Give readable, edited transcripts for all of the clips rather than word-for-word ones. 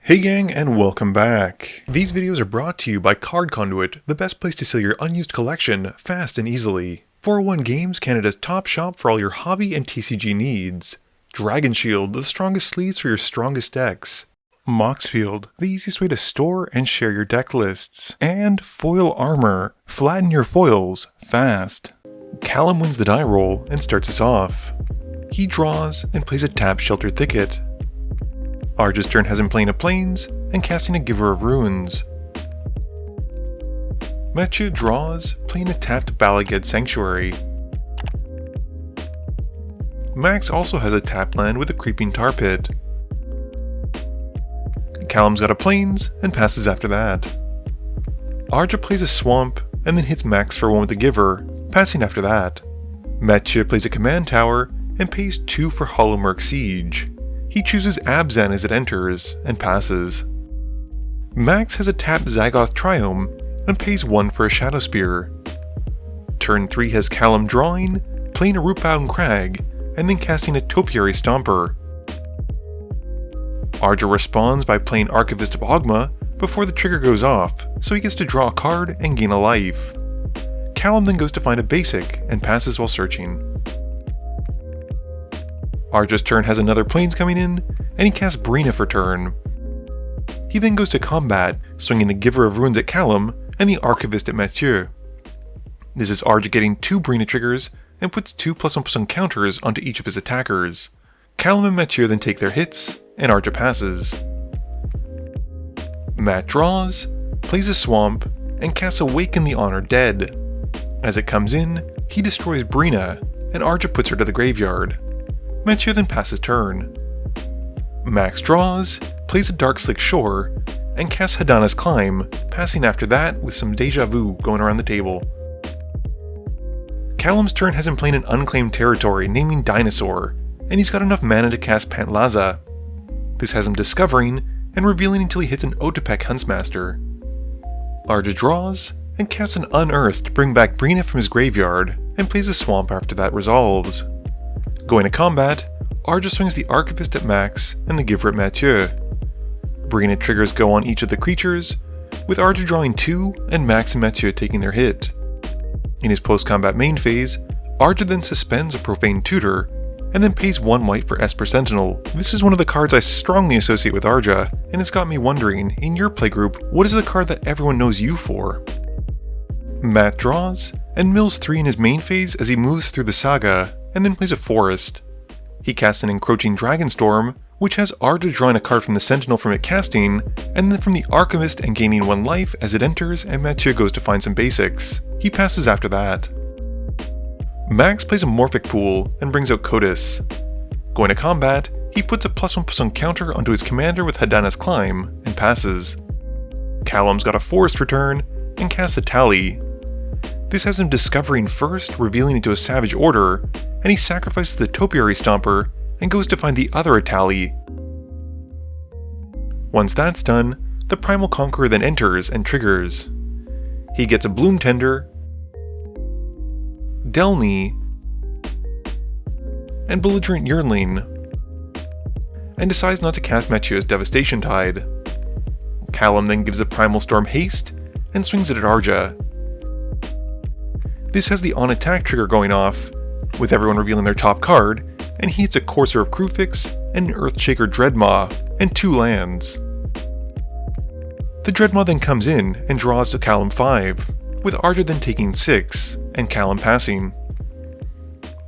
Hey gang, and welcome back. These videos are brought to you by Card Conduit, the best place to sell your unused collection fast and easily. 401 Games, Canada's top shop for all your hobby and TCG needs. Dragon Shield, the strongest sleeves for your strongest decks. Moxfield, the easiest way to store and share your deck lists. And Foil Armor, flatten your foils fast. Callum wins the die roll and starts us off. He draws and plays a tapped Shelter Thicket. Arja's turn has him playing a Plains and casting a Giver of Runes. Mathieu draws, playing a tapped Balaged Sanctuary. Max also has a tapped land with a Creeping Tar Pit. Callum's got a Plains and passes after that. Arja plays a Swamp and then hits Max for one with the Giver, passing after that. Mathieu plays a Command Tower and pays 2 for Hollowmurk Siege. He chooses Abzan as it enters, and passes. Max has a tapped Zagoth Triome, and pays 1 for a Shadow Spear. Turn 3 has Callum drawing, playing a Rootbound Crag, and then casting a Topiary Stomper. Arja responds by playing Archivist of Ogma before the trigger goes off, so he gets to draw a card and gain a life. Callum then goes to find a basic, and passes while searching. Arja's turn has another Plains coming in, and he casts Breena for turn. He then goes to combat, swinging the Giver of Runes at Callum and the Archivist at Mathieu. This is Arja getting 2 Breena triggers and puts 2+1/+1 counters onto each of his attackers. Callum and Mathieu then take their hits, and Arja passes. Matt draws, plays a Swamp, and casts Awaken the Honored Dead. As it comes in, he destroys Breena, and Arja puts her to the graveyard. Mathieu then passes turn. Max draws, plays a Darkslick Shore, and casts Hadana's Climb, passing after that with some Deja Vu going around the table. Callum's turn has him playing an unclaimed territory naming Dinosaur, and he's got enough mana to cast Pantlaza. This has him discovering and revealing until he hits an Otepec Huntsmaster. Arja draws, and casts an Unearth to bring back Breena from his graveyard, and plays a Swamp after that resolves. Going to combat, Arja swings the Archivist at Max and the Giver at Mathieu. Breena triggers go on each of the creatures, with Arja drawing 2 and Max and Mathieu taking their hit. In his post-combat main phase, Arja then suspends a Profane Tutor, and then pays 1 white for Esper Sentinel. This is one of the cards I strongly associate with Arja, and it's got me wondering, in your playgroup, what is the card that everyone knows you for? Matt draws, and mills 3 in his main phase as he moves through the saga, and then plays a Forest. He casts an Encroaching Dragonstorm, which has Arja drawing a card from the Sentinel from it casting, and then from the Archivist and gaining 1 life as it enters, and Mathieu goes to find some basics. He passes after that. Max plays a Morphic Pool and brings out Kotis. Going to combat, he puts a +1/+1 counter onto his commander with Hadana's Climb, and passes. Callum's got a Forest return, and casts a Tally. This has him discovering first, revealing into a Savage Order, and he sacrifices the Topiary Stomper and goes to find the other Atali. Once that's done, the Primal Conqueror then enters and triggers. He gets a Bloom Tender, Delny, and Belligerent Yearling, and decides not to cast Mathieu's Devastation Tide. Callum then gives the Primal Storm haste and swings it at Arja. This has the on-attack trigger going off, with everyone revealing their top card, and he hits a Courser of Krufix and an Earthshaker Dreadmaw, and 2 lands. The Dreadmaw then comes in and draws to Callum 5, with Arja then taking 6, and Callum passing.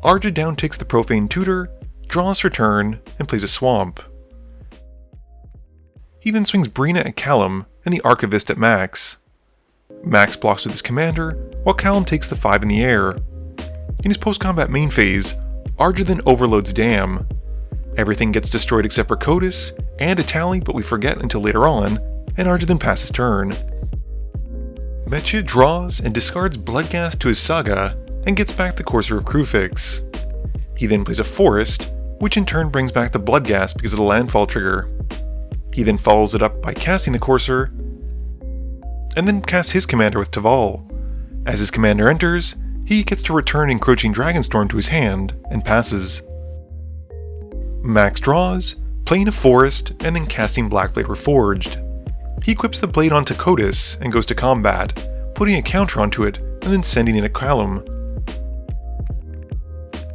Arja down takes the Profane Tutor, draws for turn, and plays a Swamp. He then swings Breena at Callum and the Archivist at Max. Max blocks with his commander, while Callum takes the 5 in the air. In his post-combat main phase, Arja then overloads Dam. Everything gets destroyed except for Kotis and Atali, but we forget until later on, and Arja then passes turn. Mathieu draws and discards Bloodghast to his saga, and gets back the Courser of Krufix. He then plays a Forest, which in turn brings back the Bloodghast because of the landfall trigger. He then follows it up by casting the Courser, and then casts his commander with Teval. As his commander enters, he gets to return Encroaching Dragonstorm to his hand, and passes. Max draws, playing a forest and then casting Blackblade Reforged. He equips the blade onto Kotis and goes to combat, putting a counter onto it and then sending in a Callum.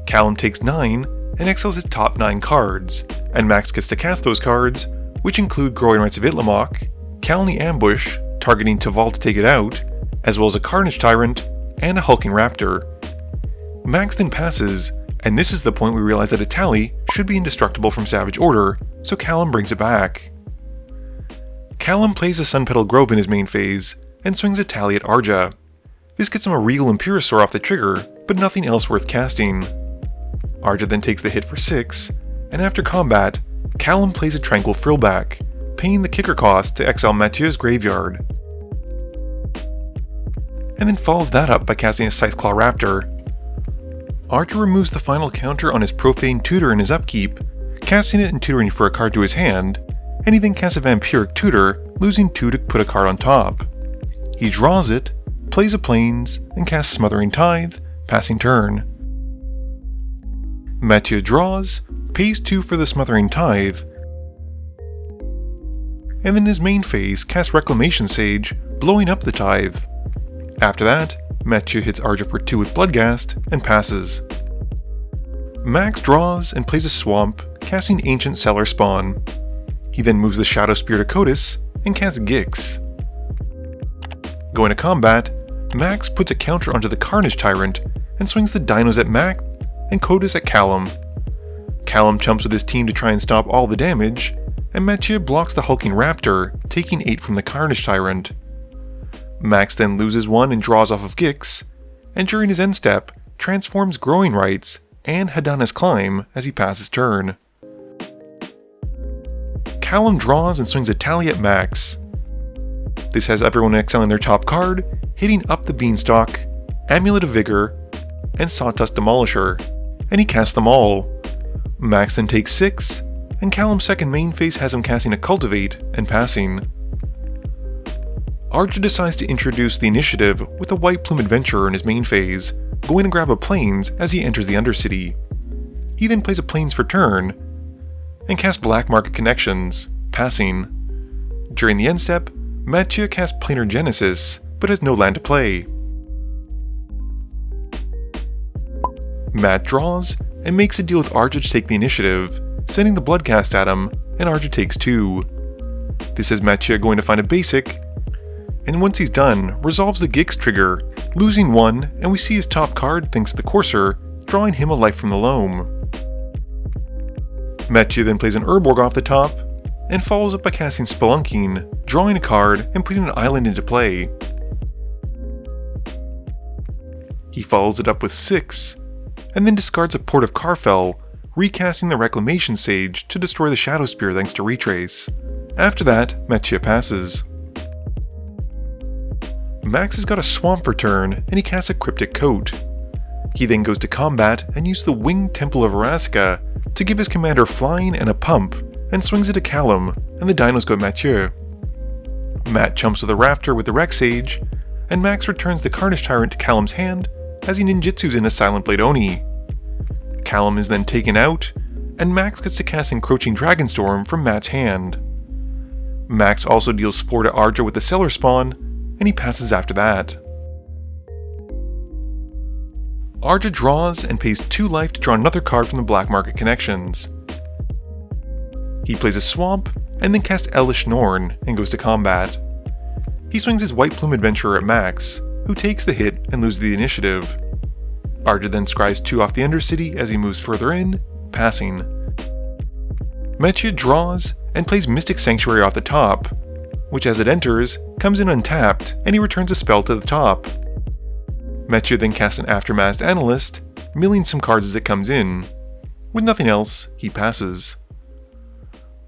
Callum takes 9 and exiles his top 9 cards, and Max gets to cast those cards, which include Growing Rites of Itlamok, Calony Ambush, targeting Teval to take it out, as well as a Carnage Tyrant and a Hulking Raptor. Max then passes, and this is the point we realize that Itali should be indestructible from Savage Order, so Callum brings it back. Callum plays a Sun Petal Grove in his main phase, and swings Itali at Arja. This gets him a Regal Imperosaur off the trigger, but nothing else worth casting. Arja then takes the hit for 6, and after combat, Callum plays a Tranquil Frillback, paying the kicker cost to exile Mathieu's graveyard. And then follows that up by casting a Scytheclaw Raptor. Arja removes the final counter on his Profane Tutor in his upkeep, casting it and tutoring for a card to his hand, and he then casts a Vampiric Tutor, losing 2 to put a card on top. He draws it, plays a Plains, and casts Smothering Tithe, passing turn. Mathieu draws, pays 2 for the Smothering Tithe, and then in his main phase casts Reclamation Sage, blowing up the Tithe. After that, Mathieu hits Arja for 2 with Bloodghast, and passes. Max draws and plays a Swamp, casting Ancient Cellar Spawn. He then moves the Shadow Spear to Kotis, and casts Gix. Going to combat, Max puts a counter onto the Carnage Tyrant, and swings the Dinos at Max and Kotis at Callum. Callum chumps with his team to try and stop all the damage, and Mathieu blocks the Hulking Raptor, taking 8 from the Carnage Tyrant. Max then loses 1 and draws off of Gix, and during his end step, transforms Growing Rites and Hadana's Climb as he passes turn. Callum draws and swings Itali at Max. This has everyone exiling their top card, hitting up the Beanstalk, Amulet of Vigor, and Sawdust Demolisher, and he casts them all. Max then takes 6, and Callum's second main phase has him casting a Cultivate and passing. Arja decides to introduce the initiative with a White Plume Adventurer in his main phase, going to grab a Plains as he enters the Undercity. He then plays a Plains for turn, and casts Black Market Connections, passing. During the end step, Mathieu casts Planar Genesis, but has no land to play. Matt draws, and makes a deal with Arja to take the initiative, sending the Bloodcast at him, and Arja takes 2. This is Mathieu going to find a basic, and once he's done, resolves the Gix trigger, losing 1, and we see his top card thanks to the Courser, drawing him a life from the loam. Mathieu then plays an Urborg off the top, and follows up by casting Spelunking, drawing a card, and putting an island into play. He follows it up with 6, and then discards a Port of Carfell, recasting the Reclamation Sage to destroy the Shadow Spear thanks to Retrace. After that, Mathieu passes. Max has got a Swamp for turn, and he casts a Cryptic Coat. He then goes to combat and uses the Winged Temple of Araska to give his commander flying and a pump, and swings it at Callum, and the Dinos go at Mathieu. Matt chumps with a Raptor with the Rex Sage, and Max returns the Carnage Tyrant to Callum's hand as he ninjutsus in a Silent Blade Oni. Callum is then taken out, and Max gets to cast Encroaching Dragonstorm from Matt's hand. Max also deals 4 to Arja with the Cellar Spawn, and he passes after that. Arja draws and pays 2 life to draw another card from the Black Market Connections. He plays a Swamp, and then casts Elish Norn and goes to combat. He swings his White Plume Adventurer at Max, who takes the hit and loses the initiative. Arja then scries 2 off the Undercity as he moves further in, passing. Mathieu draws and plays Mystic Sanctuary off the top, which as it enters, comes in untapped, and he returns a spell to the top. Mathieu then casts an Aftermath Analyst, milling some cards as it comes in. With nothing else, he passes.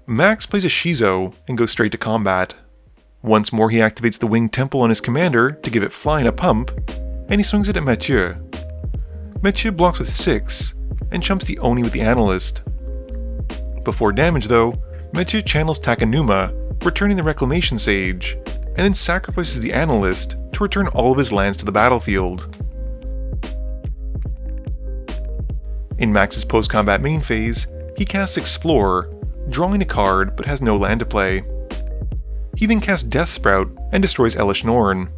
Max plays a Shizo and goes straight to combat. Once more he activates the Winged Temple on his commander to give it flying a pump, and he swings it at Mathieu. Mathieu blocks with 6, and chumps the Oni with the Analyst. Before damage though, Mathieu channels Takanuma, returning the Reclamation Sage, and then sacrifices the Analyst to return all of his lands to the battlefield. In Max's post-combat main phase, he casts Explore, drawing a card but has no land to play. He then casts Death Sprout and destroys Elish Norn.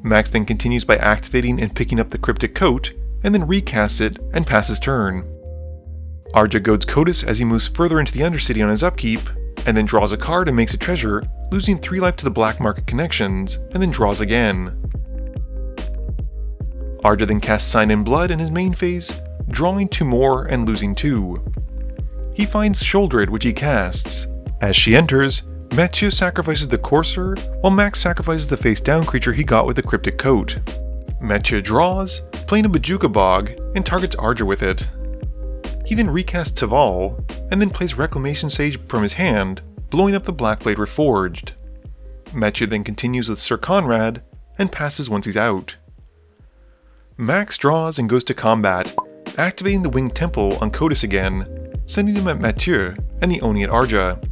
Max then continues by activating and picking up the Cryptic Coat, and then recasts it and passes turn. Arja goads Kotis as he moves further into the Undercity on his upkeep, and then draws a card and makes a treasure, losing 3 life to the Black Market connections, and then draws again. Arja then casts Sign in Blood in his main phase, drawing 2 more and losing 2. He finds Sholdred, which he casts. As she enters, Mathieu sacrifices the Courser, while Max sacrifices the face-down creature he got with the Cryptic Coat. Mathieu draws, playing a Bajuka Bog, and targets Arja with it. He then recasts Teval, and then plays Reclamation Sage from his hand, blowing up the Blackblade Reforged. Mathieu then continues with Sir Conrad, and passes once he's out. Max draws and goes to combat, activating the Winged Temple on Kotis again, sending him at Mathieu and the Oni at Arja.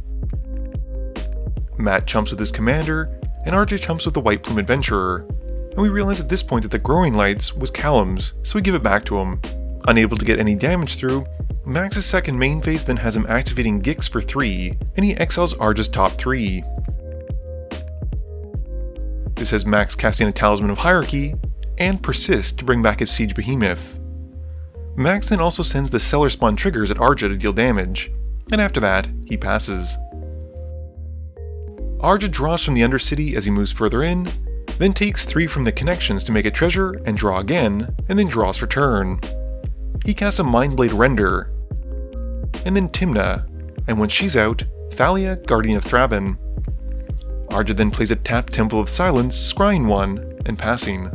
Matt chumps with his commander, and Arja chumps with the White Plume Adventurer, and we realize at this point that the Growing Lights was Callum's, so we give it back to him. Unable to get any damage through, Max's second main phase then has him activating Gix for 3, and he exiles Arja's top 3. This has Max casting a Talisman of Hierarchy, and Persist to bring back his Siege Behemoth. Max then also sends the Cellar Spawn triggers at Arja to deal damage, and after that, he passes. Arja draws from the Undercity as he moves further in, then takes 3 from the connections to make a treasure and draw again, and then draws for turn. He casts a Mindblade Render, and then Timna, and when she's out, Thalia, Guardian of Thraben. Arja then plays a tapped Temple of Silence, scrying 1, and passing.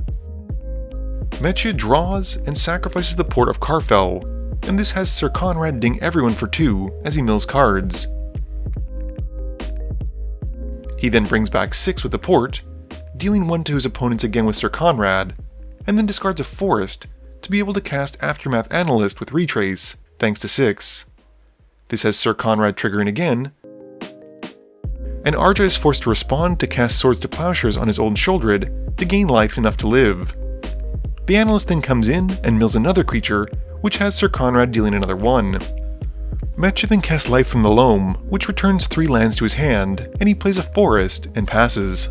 Mathieu draws and sacrifices the Port of Carfell, and this has Sir Conrad ding everyone for 2 as he mills cards. He then brings back 6 with the port, dealing 1 to his opponents again with Sir Conrad, and then discards a forest to be able to cast Aftermath Analyst with Retrace, thanks to 6. This has Sir Conrad triggering again, and Arja is forced to respond to cast Swords to Plowshares on his old Sholdred to gain life enough to live. The Analyst then comes in and mills another creature, which has Sir Conrad dealing another 1. Mathieu then casts Life from the Loam, which returns 3 lands to his hand, and he plays a forest and passes.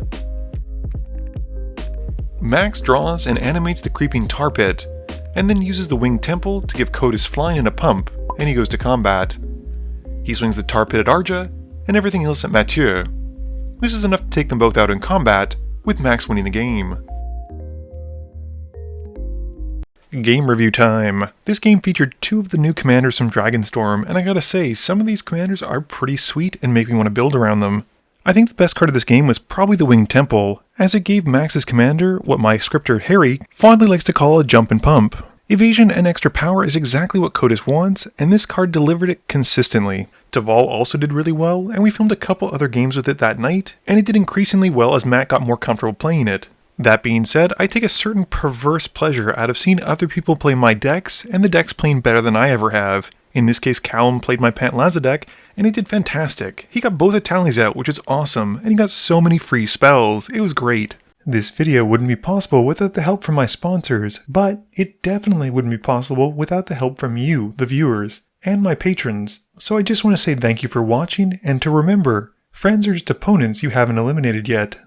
Max draws and animates the Creeping Tar Pit, and then uses the Winged Temple to give Kotis flying and a pump, and he goes to combat. He swings the Tar Pit at Arja, and everything else at Mathieu. This is enough to take them both out in combat, with Max winning the game. Game review time. This game featured 2 of the new commanders from Dragonstorm, and I gotta say, some of these commanders are pretty sweet and make me want to build around them. I think the best card of this game was probably the Winged Temple, as it gave Max's commander what my scripter Harry fondly likes to call a jump and pump. Evasion and extra power is exactly what Kotis wants, and this card delivered it consistently. Teval also did really well, and we filmed a couple other games with it that night, and it did increasingly well as Matt got more comfortable playing it. That being said, I take a certain perverse pleasure out of seeing other people play my decks, and the decks playing better than I ever have. In this case, Callum played my Pantlaza deck, and he did fantastic. He got both Italians out, which is awesome, and he got so many free spells. It was great. This video wouldn't be possible without the help from my sponsors, but it definitely wouldn't be possible without the help from you, the viewers, and my patrons. So I just want to say thank you for watching, and to remember, friends are just opponents you haven't eliminated yet.